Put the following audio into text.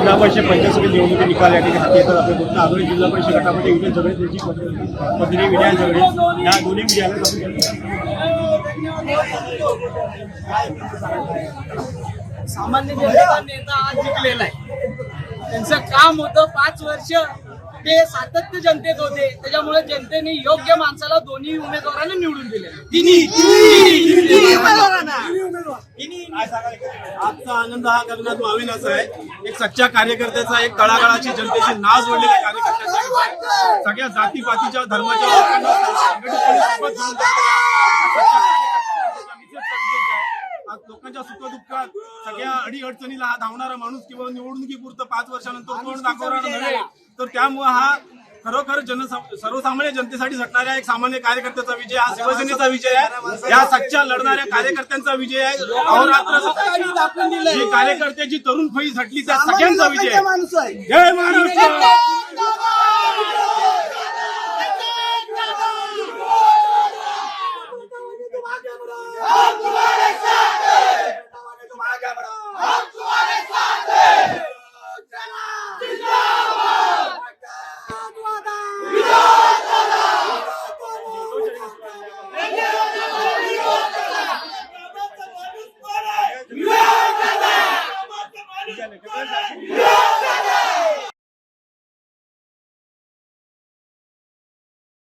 जिल्हा परिषद पंचायत समिती निवडणुकी निकाल या ठिकाणी येतात. आपण फक्त आग्रह जिल्हा परिषद गटामध्ये विजय झगडे त्यांची पत्नी विजया झगडे या दोन्ही विजयाला सामान्य जनतेचा नेता आज जिंकलेला आहे. त्यांचं काम होतं 5 वर्ष, ते सातत्य जनतेत होते. त्याच्यामुळे जनतेने योग्य माणसाला दोन्ही उमेदवारांना निवडून दिले. आजचा आनंद हा गगनात मावेनाचा आहे. एक सच्चा कार्यकर्त्याचा, एक तळागाळाची जनतेची नाव जोडलेल्या कार्यकर्त्याचा विजय. सगळ्या जातीपातीच्या धर्माच्या लोकांना संघटितपणे सोबत घेऊन आज लोकांच्या सुखदुःखात सगळ्या अडीअडचणीला हा धावणारा माणूस किंवा निवडणुकीपुरतं 5 वर्षानंतर तोंड दाखवणार नव्हे, तर त्यामुळे हा खरोखर सर्वसामान्य जनतेसाठी झटणाऱ्या एक सामान्य कार्यकर्त्याचा विजय, हा शिवसेनेचा विजय आहे. या सच्च्या लढणाऱ्या कार्यकर्त्यांचा विजय आहे. अहोरात्र जी कार्यकर्त्याची तरुण फळी झटली त्या सगळ्यांचा विजय आहे. जय महाराष्ट्र.